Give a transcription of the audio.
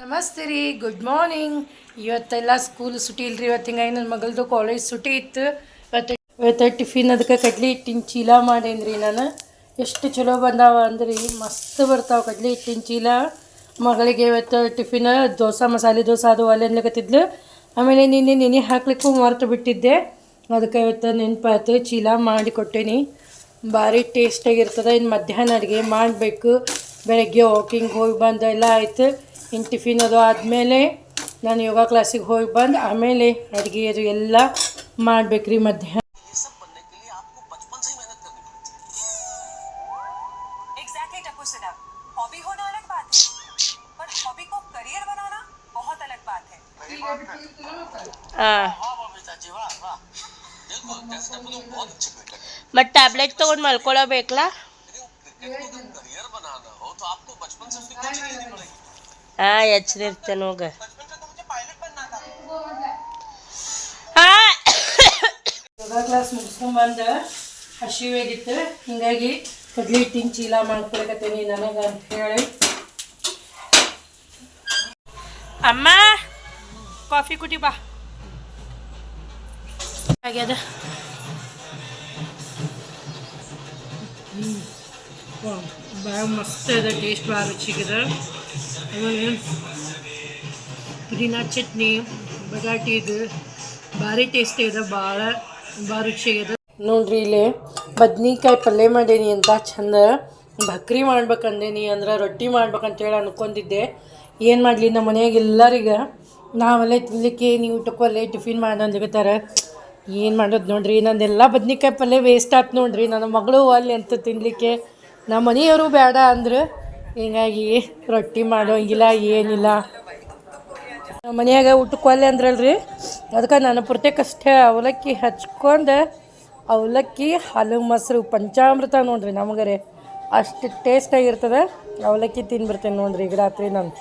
ನಮಸ್ತೆ ರೀ, good morning. ಇವತ್ತೆಲ್ಲ ಸ್ಕೂಲ್ ಸುಟಿ ಇಲ್ರಿ. ಇವತ್ತು ಹಿಂಗಾಗಿ ನನ್ನ ಮಗಳದು ಕಾಲೇಜ್ ಸುಟಿ ಇತ್ತು. ಇವತ್ತು ಟಿಫಿನ್ ಅದಕ್ಕೆ ಕಡ್ಲಿ ಹಿಟ್ಟಿನ ಚೀಲ ಮಾಡೇನ್ರಿ ನಾನು. ಎಷ್ಟು ಚಲೋ ಬಂದಾವ ಅಂದ್ರಿ, ಮಸ್ತ್ ಬರ್ತಾವೆ ಕಡ್ಲಿ ಹಿಟ್ಟಿನ ಚೀಲ. ಮಗಳಿಗೆ ಇವತ್ತು ಟಿಫಿನ್ ದೋಸೆ, ಮಸಾಲೆ ದೋಸೆ ಅದು ಒಲೆ ಅನ್ಲಿಕತ್ತಿದ್ಲು. ಆಮೇಲೆ ನೆನೆ ಹಾಕ್ಲಿಕ್ಕೂ ಮರ್ತು ಬಿಟ್ಟಿದ್ದೆ. ಅದಕ್ಕೆ ಇವತ್ತು ನೆನಪಾಯ್ತು, ಚೀಲ ಮಾಡಿ ಕೊಟ್ಟೇನಿ. ಭಾರಿ ಟೇಸ್ಟಾಗಿರ್ತದೆ. ಇನ್ನು ಮಧ್ಯಾಹ್ನ ಅಡುಗೆ ಮಾಡಬೇಕು. ಬೆಳಗ್ಗೆ ವಾಕಿಂಗ್ ಹೋಗಿ ಬಂದು ಎಲ್ಲ ಆಯ್ತು. ಇನ್ನು ಟಿಫಿನ್ ಅದು ಆದಮೇಲೆ ನಾನು ಯೋಗ ಕ್ಲಾಸಿಗೆ ಹೋಗಿ ಬಂದು ಆಮೇಲೆ ಅಡುಗೆ ಅದು ಎಲ್ಲ ಮಾಡಬೇಕ್ರಿ ಮಧ್ಯಾಹ್ನ. ಮತ್ತು ಟ್ಯಾಬ್ಲೆಟ್ ತೊಗೊಂಡು ಮಲ್ಕೊಳ್ಳಬೇಕಲ್ಲ. ಹಾಂ, ಎಚ್ಚರಿರ್ತೇನೆ ಹೋಗ. ಯೋಗ ಕ್ಲಾಸ್ ಮುಗಿಸ್ಕೊಂಬಂದು ಹಸಿವಾಗಿತ್ತು, ಹೀಗಾಗಿ ಕಡ್ಲಿ ಹಿಟ್ಟಿನ ಚೀಲ ಮಾಡ್ಕೊಳಕತ್ತೇನಿ ನನಗೆ ಅಂತ ಹೇಳಿ. ಅಮ್ಮ ಕಾಫಿ ಕುಟಿ ಬಾ. ಆಗ್ಯದ. ಭಾಳ ಮಸ್ತ್ ಇದೆ, ಟೇಸ್ಟ್ ಭಾಳ ರುಚಿಗಿದೆ. ಆಮೇಲೆ ಪುದೀನ ಚಟ್ನಿ, ಬಟಾಟಿ ಇದು ಭಾರಿ ಟೇಸ್ಟ್ ಇದೆ, ಭಾಳ ರುಚಿಯಾಗಿದೆ ನೋಡ್ರಿ. ಇಲ್ಲಿ ಬದ್ನಿಕಾಯಿ ಪಲ್ಯ ಮಾಡೇನಿ ಅಂತ ಚಂದ. ಭಕ್ರಿ ಮಾಡ್ಬೇಕಂದೇನಿ, ಅಂದ್ರೆ ರೊಟ್ಟಿ ಮಾಡ್ಬೇಕಂತೇಳಿ ಅನ್ಕೊಂಡಿದ್ದೆ. ಏನು ಮಾಡಲಿ, ನಮ್ಮ ಮನೆಯಾಗ ಎಲ್ಲರಿಗೆ ನಾವೆಲ್ಲ ತಿನ್ಲಿಕ್ಕೆ ನೀವು ಊಟಕ್ಕಲ್ಲೇ ಟಿಫಿನ್ ಮಾಡಂದಿರ್ತಾರೆ. ಏನು ಮಾಡೋದು ನೋಡ್ರಿ, ನಂದೆಲ್ಲ ಬದ್ನಿಕಾಯಿ ಪಲ್ಯ ವೇಸ್ಟ್ ಆಯ್ತು ನೋಡ್ರಿ. ನನ್ನ ಮಗಳು ಅಲ್ಲಿ ಅಂತ ತಿನ್ನಲಿಕ್ಕೆ, ನಮ್ಮ ಮನೆಯವರು ಬೇಡ ಅಂದ್ರೆ, ಹೀಗಾಗಿ ರೊಟ್ಟಿ ಮಾಡೋಂಗಿಲ್ಲ ಏನಿಲ್ಲ. ನಮ್ಮ ಮನೆಯಾಗ ಊಟಕ್ಕೆ ಒಲ್ಲೆ ಅಂದ್ರಲ್ರಿ, ಅದಕ್ಕೆ ನಾನು ಪುರ್ತಕ್ಕಷ್ಟೇ ಅವಲಕ್ಕಿ ಹಚ್ಕೊಂಡು, ಅವಲಕ್ಕಿ ಹಾಲು ಮೊಸರು ಪಂಚಾಮೃತ ನೋಡ್ರಿ ನಮಗರೆ ಅಷ್ಟು ಟೇಸ್ಟಾಗಿರ್ತದೆ. ಅವಲಕ್ಕಿ ತಿನ್ಬಿಡ್ತೇನೆ ನೋಡ್ರಿ ಈಗ ರಾತ್ರಿ ನಾನು.